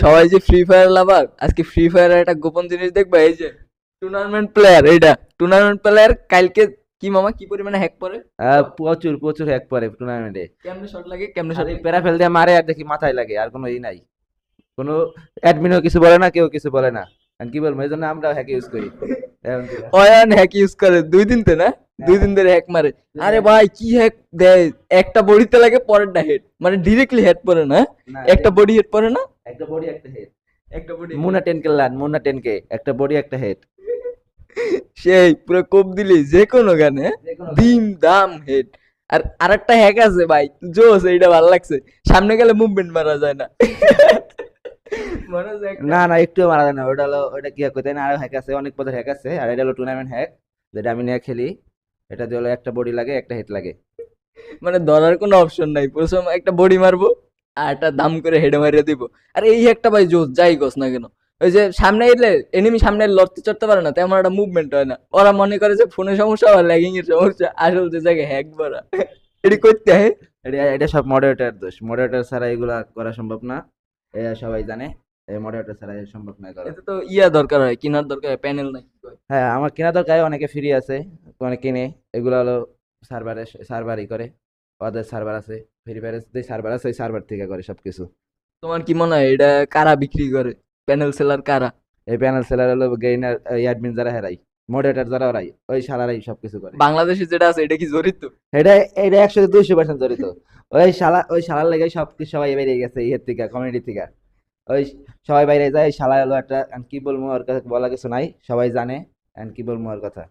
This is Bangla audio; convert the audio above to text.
সবাই যে ফ্রি ফায়ার লাভার, আজকে ফ্রি ফায়ারের একটা গোপন জিনিস দেখবা, এই যে টুর্নামেন্ট প্লেয়ার, এইটা টুর্নামেন্ট প্লেয়ার কালকে কি মামা কি পরিমাণে হ্যাক করে, প্রচুর প্রচুর হ্যাক পরে টুর্নামেন্টে। কেমনে শট লাগে, কেমনে আর শট এই লাগে। প্যারাফেল দিয়ে মারে আর দেখি মাথায় লাগে, আর কোনো ই নাই, কোনো অ্যাডমিনও কিছু বলে না, কেউ কিছু বলে না। আর কি বলবো, এই জন্য আমরা হ্যাক ইউজ করি এখন থেকে। অয়ান হ্যাক ইউজ করে 2 দিন তে না, 2 দিন ধরে হ্যাক মারে। আরে ভাই কি হ্যাক দেয়, একটা বডিতে লাগে পরেরটা হেড, মানে ডিরেক্টলি হেড পড়ে না, না, একটা বডি হেড পড়ে না, একটা বডি একটা হেড। একটা বডি। মুনা 10K লান, মুনা 10K, একটা বডি একটা হেড। সেই পুরো কোপ দিলি যে কোনো গানে যেকোনো দিম দাম হেড। আর আরেকটা হ্যাক আছে ভাই, জোস, এইটা ভালো লাগছে, সামনে গেলে মুভমেন্ট মারা যায় না। মনে আছে একটা? না না, একটু মারা যায় না, ওটা হলো, ওটা কি কইতে না, আরো হ্যাক আছে, অনেক পদের হ্যাক আছে, আর এটা হলো টুর্নামেন্ট হ্যাক, যেটা আমি নিয়ে খেলি। এটা দিয়ে হলো একটা বডি লাগে একটা হেড লাগে। মানে ধরার কোনো অপশন নাই, প্রথম একটা বডি মারবো আর একটা দাম করে হেডে মারিয়ে দিব। আর এই একটা ভাই জোস, যাই গোস না কেন, ওই যে সামনে এলে এনিমি সামনে লড়তে চড়তে পারে না, তেমন একটা মুভমেন্ট হয় না, ওরা মনে করে যে ফোনের সমস্যা বা ল্যাগিং এর সমস্যা, আসল যে জায়গায় হ্যাক ভরা। এটি করতে হয়। এটা এটা সব মডারেটর দোষ, মডারেটর ছাড়া এগুলা করা সম্ভব না, এটা সবাই জানে, এই মডারেটর ছাড়া এটা সম্ভব নয় করা। এতে তো ইয়া দরকার হয়, কিনার দরকার হয়, প্যানেল নাই কি কয়। হ্যাঁ, আমার কেনা দরকার, অনেকে ফ্রি আছে, অনেকে কিনে, এগুলো হলো সার্ভারে, সার্ভারই করে, ওদের সার্ভার আছে, ফ্রি ফায়ারের যে সার্ভার আছে ওই সার্ভার থেকে করে সবকিছু। তোমার কি মনে হয় এটা কারা বিক্রি করে, প্যানেল সেলার কারা? এই প্যানেল সেলার হলো গেইনার, অ্যাডমিন যারা হেরাই, মডারেটর যারা ওরাই, ওই শালারাই সবকিছু করে। বাংলাদেশে যেটা আছে এটা কি জড়িত? এটা এটা 100-200% জড়িত। ওই শালার লেগে সব কিছু সবাই বেরিয়ে গেছে ইয়ের থেকে, কমিউনিটি থেকে। ওই সবাই বাইরে যায়, ওই শালা হলো একটা, and কি বলবো ওর কথা, বলা কিছু নাই, সবাই জানে, and কি বলবো ওর কথা।